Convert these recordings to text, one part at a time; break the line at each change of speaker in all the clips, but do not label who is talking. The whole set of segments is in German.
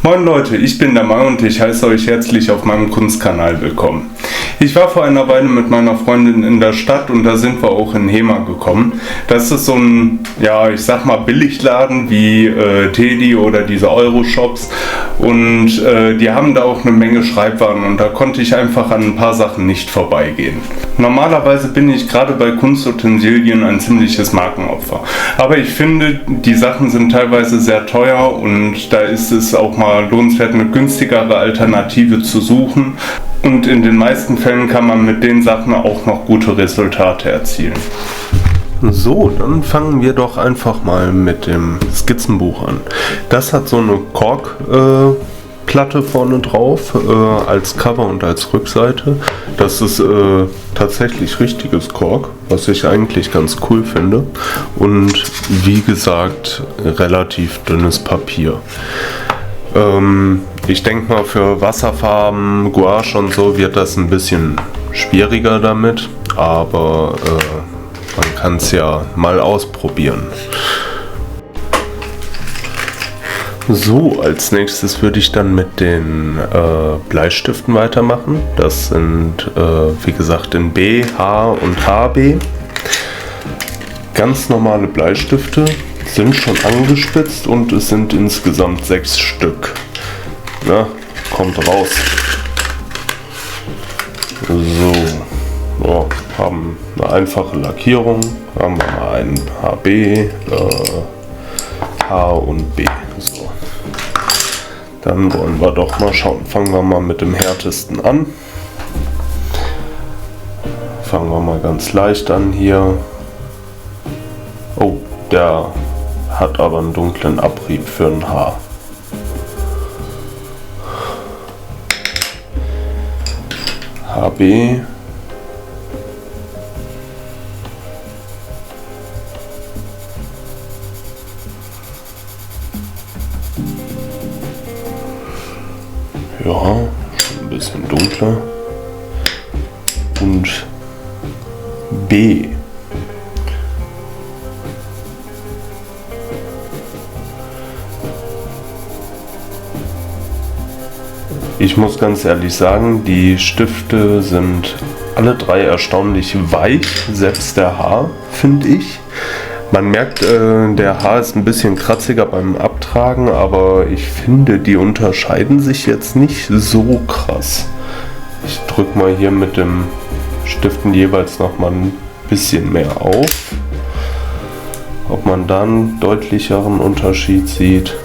Moin Leute, ich bin der Mai und ich heiße euch herzlich auf meinem Kunstkanal willkommen. Ich war vor einer Weile mit meiner Freundin in der Stadt und da sind wir auch in HEMA gekommen. Das ist so ein, ja, ich sag mal Billigladen wie Teddy oder diese Euro-Shops und die haben da auch eine Menge Schreibwaren und da konnte ich einfach an ein paar Sachen nicht vorbeigehen. Normalerweise bin ich gerade bei Kunstutensilien ein ziemliches Markenopfer, aber ich finde, die Sachen sind teilweise sehr teuer und da ist es auch mal lohnenswert, eine günstigere Alternative zu suchen. Und in den meisten Fällen kann man mit den Sachen auch noch gute Resultate erzielen. So, dann fangen wir doch einfach mal mit dem Skizzenbuch an. Das hat so eine Korkplatte vorne drauf, als Cover und als Rückseite. Das ist tatsächlich richtiges Kork, was ich eigentlich ganz cool finde. Und wie gesagt, relativ dünnes Papier. Ich denke mal, für Wasserfarben, Gouache und so wird das ein bisschen schwieriger damit, aber man kann es ja mal ausprobieren. So, als nächstes würde ich dann mit den Bleistiften weitermachen. Das sind, wie gesagt, in B, H und HB. Ganz normale Bleistifte. Sind schon angespitzt und es sind insgesamt 6 Stück. Na, kommt raus. So, haben eine einfache Lackierung. Haben wir mal einen HB, H und B. So. Dann wollen wir doch mal schauen. Fangen wir mal mit dem härtesten an. Fangen wir mal ganz leicht an hier. Oh, der hat aber einen dunklen Abrieb für ein Haar. HB. Ja, schon ein bisschen dunkler. Und B. Ich muss ganz ehrlich sagen, die Stifte sind alle 3 erstaunlich weich, selbst der Haar, finde ich. Man merkt, der Haar ist ein bisschen kratziger beim Abtragen, aber ich finde, die unterscheiden sich jetzt nicht so krass. Ich drücke mal hier mit dem Stiften jeweils noch mal ein bisschen mehr auf, ob man da einen deutlicheren Unterschied sieht.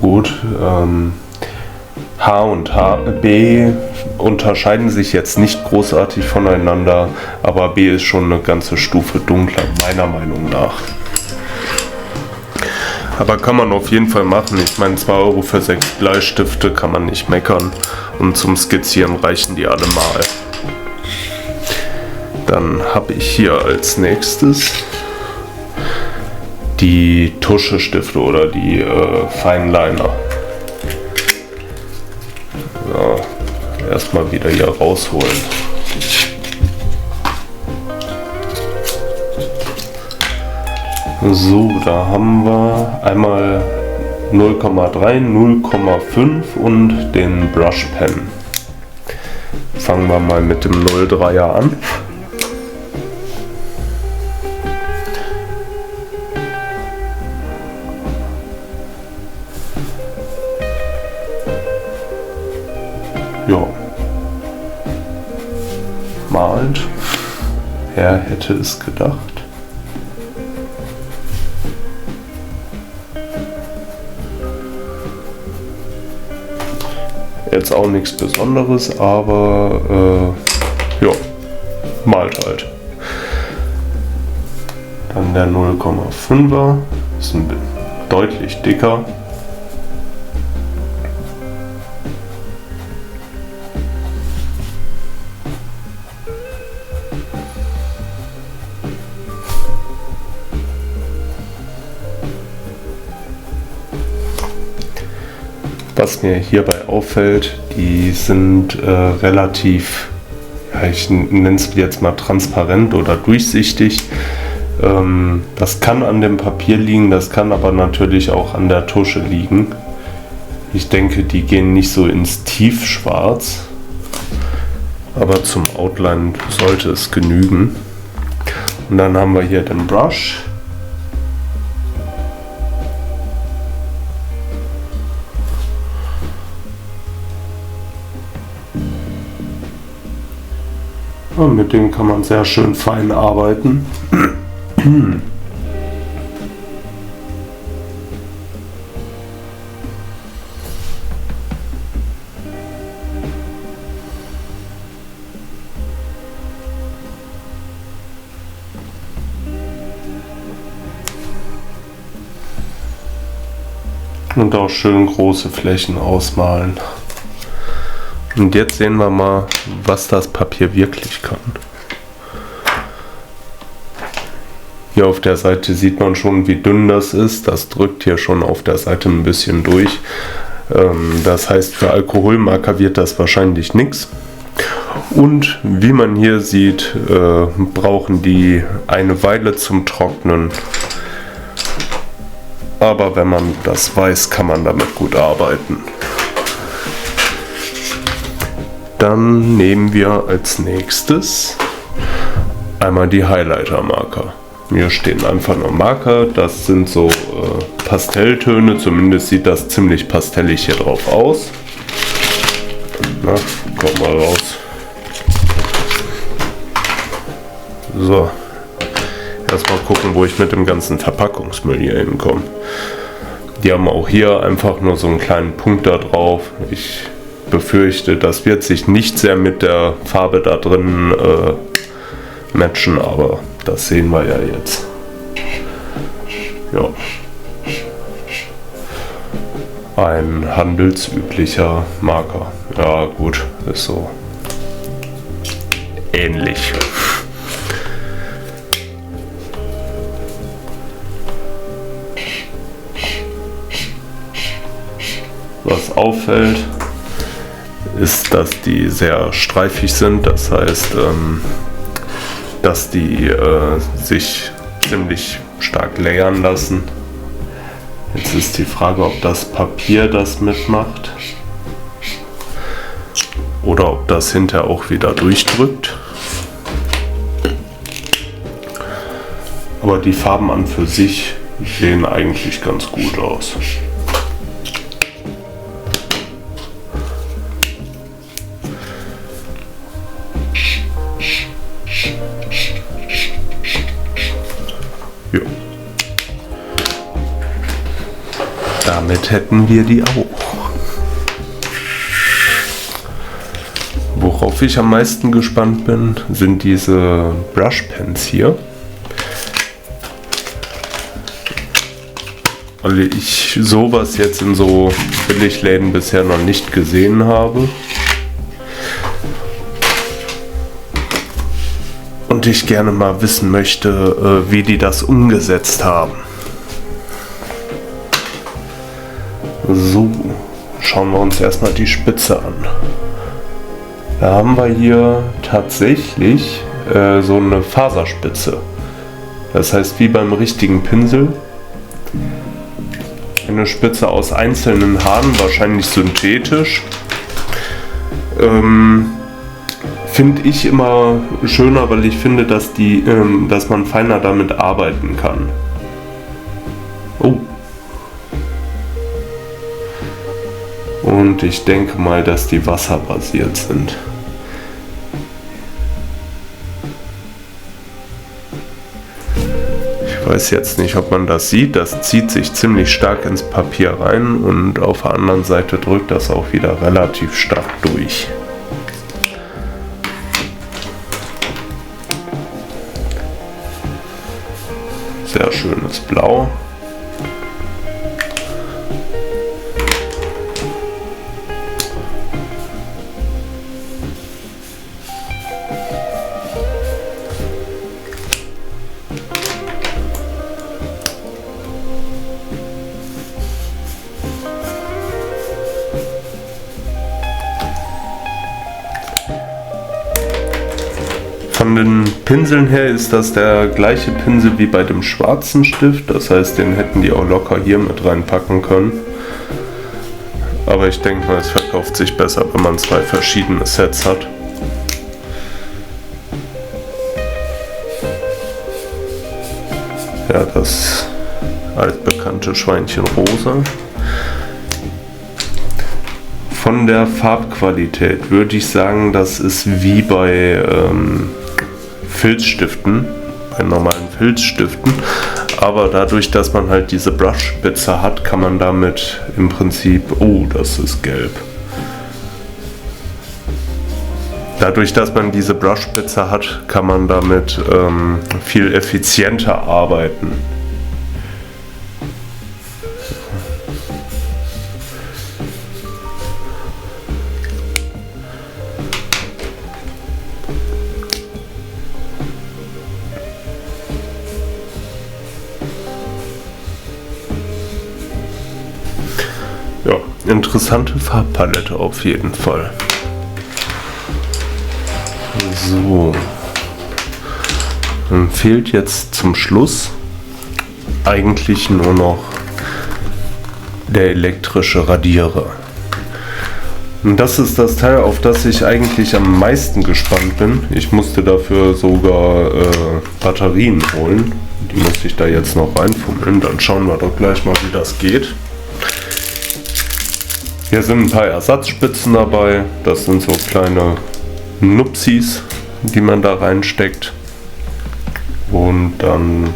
Gut, H und B unterscheiden sich jetzt nicht großartig voneinander, aber B ist schon eine ganze Stufe dunkler, meiner Meinung nach. Aber kann man auf jeden Fall machen. Ich meine, 2 Euro für 6 Bleistifte kann man nicht meckern und zum Skizzieren reichen die alle mal. Dann habe ich hier als nächstes die Tuschestifte oder die Feinliner. So, erstmal wieder hier rausholen. So, da haben wir einmal 0,3, 0,5 und den Brush Pen. Fangen wir mal mit dem 0,3er an. Ja, malt. Wer hätte es gedacht? Jetzt auch nichts Besonderes, aber ja, malt halt. Dann der 0,5er, ist ein bisschen deutlich dicker. Was mir hierbei auffällt, die sind relativ, ja, ich nenne es jetzt mal transparent oder durchsichtig. Das kann an dem Papier liegen, das kann aber natürlich auch an der Tusche liegen. Ich denke, die gehen nicht so ins Tiefschwarz, aber zum Outline sollte es genügen. Und dann haben wir hier den Brush. Und mit dem kann man sehr schön fein arbeiten. Und auch schön große Flächen ausmalen. Und jetzt sehen wir mal, was das Papier wirklich kann. Hier auf der Seite sieht man schon, wie dünn das ist. Das drückt hier schon auf der Seite ein bisschen durch. Das heißt, für Alkoholmarker wird das wahrscheinlich nichts. Und wie man hier sieht, brauchen die eine Weile zum Trocknen. Aber wenn man das weiß, kann man damit gut arbeiten. Dann nehmen wir als nächstes einmal die Highlighter-Marker. Hier stehen einfach nur Marker, das sind so Pastelltöne, zumindest sieht das ziemlich pastellig hier drauf aus. Na, komm mal raus. So, erstmal gucken, wo ich mit dem ganzen Verpackungsmüll hier hinkomme. Die haben auch hier einfach nur so einen kleinen Punkt da drauf. Ich befürchte, das wird sich nicht sehr mit der Farbe da drin matchen, aber das sehen wir ja jetzt. Ja. Ein handelsüblicher Marker. Ja gut, ist so ähnlich. Was auffällt, ist, dass die sehr streifig sind, das heißt, dass die sich ziemlich stark layern lassen. Jetzt ist die Frage, ob das Papier das mitmacht oder ob das hinterher auch wieder durchdrückt. Aber die Farben an für sich sehen eigentlich ganz gut aus. Ja. Damit hätten wir die auch. Worauf ich am meisten gespannt bin, sind diese Brushpens hier. Weil ich sowas jetzt in so Billigläden bisher noch nicht gesehen habe. Und ich gerne mal wissen möchte, wie die das umgesetzt haben. So, schauen wir uns erstmal die Spitze an. Da haben wir hier tatsächlich so eine Faserspitze. Das heißt, wie beim richtigen Pinsel. Eine Spitze aus einzelnen Haaren, wahrscheinlich synthetisch. Finde ich immer schöner, weil ich finde, dass man feiner damit arbeiten kann. Oh. Und ich denke mal, dass die wasserbasiert sind. Ich weiß jetzt nicht, ob man das sieht. Das zieht sich ziemlich stark ins Papier rein und auf der anderen Seite drückt das auch wieder relativ stark durch. Sehr schönes Blau. Von den Pinseln her ist das der gleiche Pinsel wie bei dem schwarzen Stift. Das heißt, den hätten die auch locker hier mit reinpacken können. Aber ich denke mal, es verkauft sich besser, wenn man zwei verschiedene Sets hat. Ja, das altbekannte Schweinchen rosa. Von der Farbqualität würde ich sagen, das ist wie bei Filzstiften, bei normalen Filzstiften. Aber dadurch, dass man halt diese Brushspitze hat, kann man damit im Prinzip... Oh, das ist gelb. Dadurch, dass man diese Brushspitze hat, kann man damit viel effizienter arbeiten. Ja, interessante Farbpalette auf jeden Fall. So, dann fehlt jetzt zum Schluss eigentlich nur noch der elektrische Radierer. Und das ist das Teil, auf das ich eigentlich am meisten gespannt bin. Ich musste dafür sogar Batterien holen. Die muss ich da jetzt noch reinfummeln. Dann schauen wir doch gleich mal, wie das geht. Hier sind ein paar Ersatzspitzen dabei. Das sind so kleine Nupsis, die man da reinsteckt. Und dann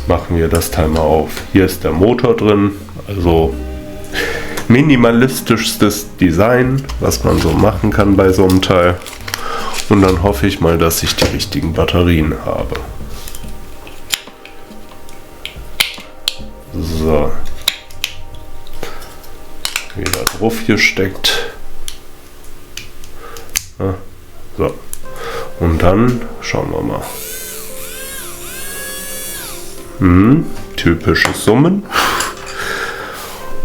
machen wir das Teil mal auf. Hier ist der Motor drin, also minimalistischstes Design, was man so machen kann bei so einem Teil. Und dann hoffe ich mal, dass ich die richtigen Batterien habe. So. Wieder drauf gesteckt. Ja, so. Und dann schauen wir mal. Typisches Summen.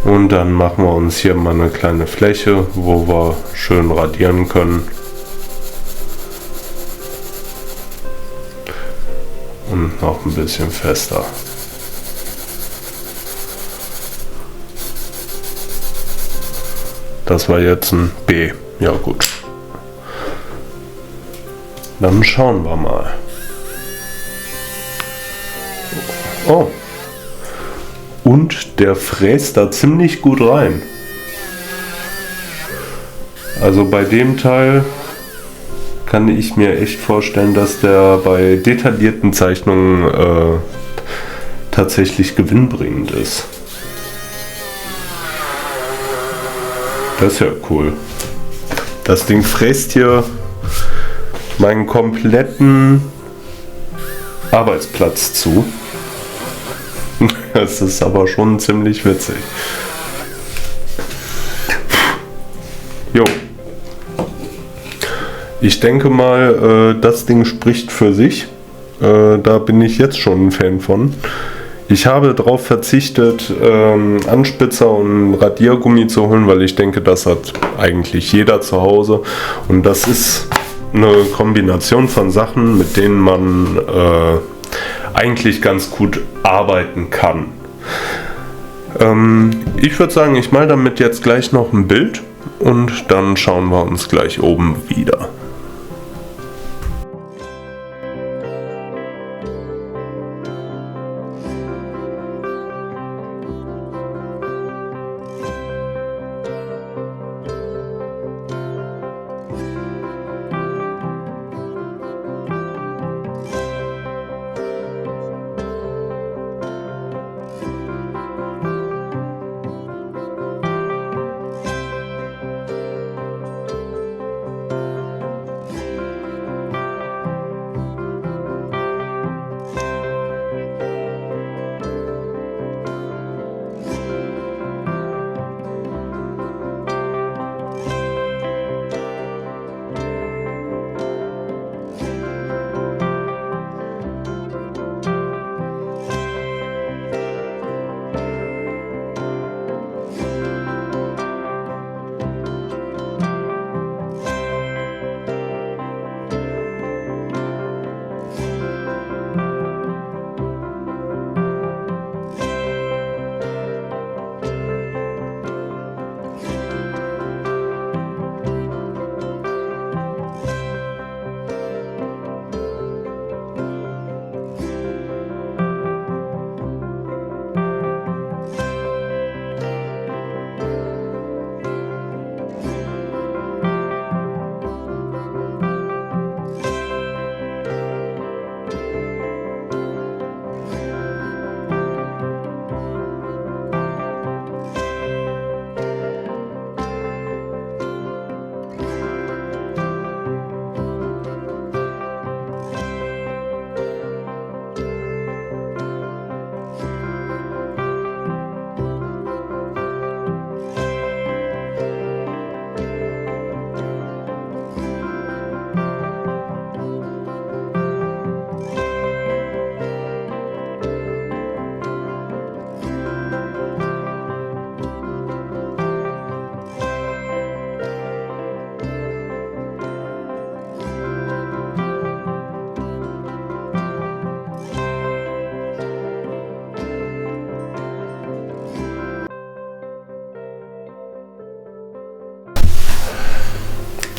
Und dann machen wir uns hier mal eine kleine Fläche, wo wir schön radieren können. Und noch ein bisschen fester. Das war jetzt ein B. Ja gut. Dann schauen wir mal. Oh. Und der fräst da ziemlich gut rein. Also bei dem Teil kann ich mir echt vorstellen, dass der bei detaillierten Zeichnungen tatsächlich gewinnbringend ist. Das ist ja cool. Das Ding fräst hier meinen kompletten Arbeitsplatz zu. Das ist aber schon ziemlich witzig. Jo. Ich denke mal, das Ding spricht für sich. Da bin ich jetzt schon ein Fan von. Ich habe darauf verzichtet, Anspitzer und Radiergummi zu holen, weil ich denke, das hat eigentlich jeder zu Hause. Und das ist eine Kombination von Sachen, mit denen man eigentlich ganz gut arbeiten kann. Ich würde sagen, ich male damit jetzt gleich noch ein Bild und dann schauen wir uns gleich oben wieder.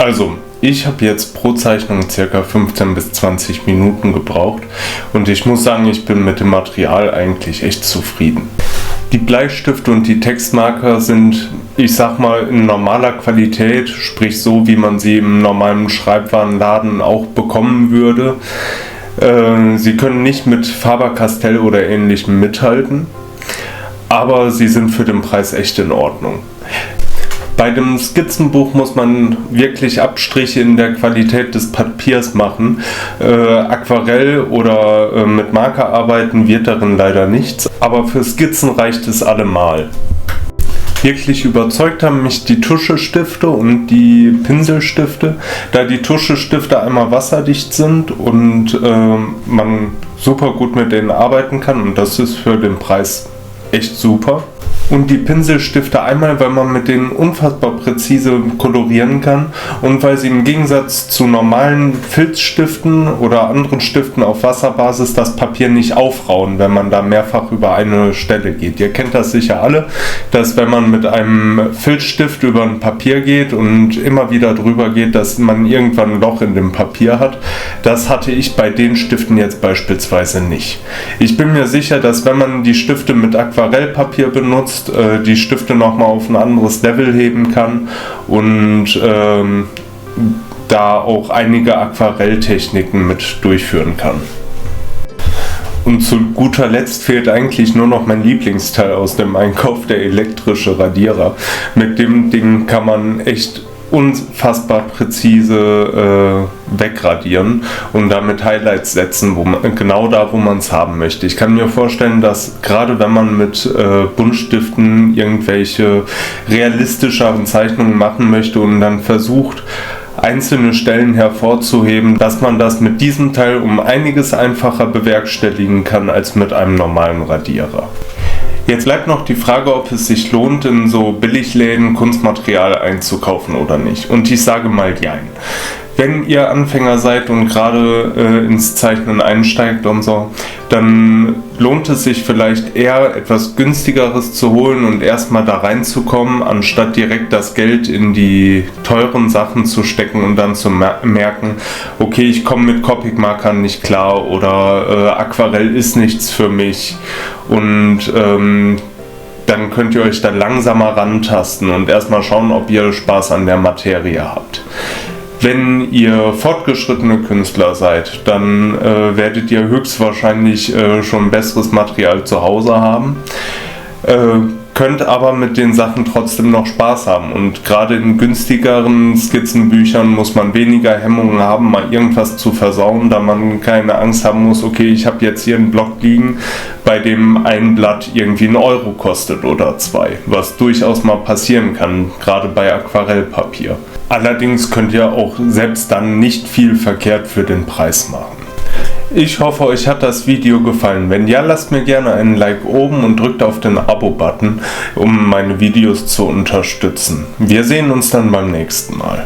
Also, ich habe jetzt pro Zeichnung ca. 15 bis 20 Minuten gebraucht und ich muss sagen, ich bin mit dem Material eigentlich echt zufrieden. Die Bleistifte und die Textmarker sind, ich sag mal, in normaler Qualität, sprich so, wie man sie im normalen Schreibwarenladen auch bekommen würde. Sie können nicht mit Faber-Castell oder ähnlichem mithalten, aber sie sind für den Preis echt in Ordnung. Bei dem Skizzenbuch muss man wirklich Abstriche in der Qualität des Papiers machen. Aquarell oder mit Marker arbeiten wird darin leider nichts, aber für Skizzen reicht es allemal. Wirklich überzeugt haben mich die Tuschestifte und die Pinselstifte, da die Tuschestifte einmal wasserdicht sind und man super gut mit denen arbeiten kann, und das ist für den Preis echt super. Und die Pinselstifte einmal, weil man mit denen unfassbar präzise kolorieren kann und weil sie im Gegensatz zu normalen Filzstiften oder anderen Stiften auf Wasserbasis das Papier nicht aufrauen, wenn man da mehrfach über eine Stelle geht. Ihr kennt das sicher alle, dass wenn man mit einem Filzstift über ein Papier geht und immer wieder drüber geht, dass man irgendwann ein Loch in dem Papier hat. Das hatte ich bei den Stiften jetzt beispielsweise nicht. Ich bin mir sicher, dass wenn man die Stifte mit Aquarellpapier benutzt, die Stifte nochmal auf ein anderes Level heben kann und da auch einige Aquarelltechniken mit durchführen kann. Und zu guter Letzt fehlt eigentlich nur noch mein Lieblingsteil aus dem Einkauf, der elektrische Radierer. Mit dem Ding kann man echt unfassbar präzise wegradieren und damit Highlights setzen, genau da, wo man es haben möchte. Ich kann mir vorstellen, dass gerade wenn man mit Buntstiften irgendwelche realistischeren Zeichnungen machen möchte und dann versucht, einzelne Stellen hervorzuheben, dass man das mit diesem Teil um einiges einfacher bewerkstelligen kann als mit einem normalen Radierer. Jetzt bleibt noch die Frage, ob es sich lohnt, in so Billigläden Kunstmaterial einzukaufen oder nicht. Und ich sage mal jein. Wenn ihr Anfänger seid und gerade ins Zeichnen einsteigt und so, dann lohnt es sich vielleicht eher etwas günstigeres zu holen und erstmal da reinzukommen, anstatt direkt das Geld in die teuren Sachen zu stecken und dann zu merken, okay, ich komme mit Copic-Markern nicht klar oder Aquarell ist nichts für mich, und dann könnt ihr euch da langsamer rantasten und erstmal schauen, ob ihr Spaß an der Materie habt. Wenn ihr fortgeschrittene Künstler seid, dann werdet ihr höchstwahrscheinlich schon besseres Material zu Hause haben, könnt aber mit den Sachen trotzdem noch Spaß haben. Und gerade in günstigeren Skizzenbüchern muss man weniger Hemmungen haben, mal irgendwas zu versauen, da man keine Angst haben muss, okay, ich habe jetzt hier einen Block liegen, bei dem ein Blatt irgendwie 1 Euro kostet oder 2, was durchaus mal passieren kann, gerade bei Aquarellpapier. Allerdings könnt ihr auch selbst dann nicht viel verkehrt für den Preis machen. Ich hoffe, euch hat das Video gefallen. Wenn ja, lasst mir gerne einen Like oben und drückt auf den Abo-Button, um meine Videos zu unterstützen. Wir sehen uns dann beim nächsten Mal.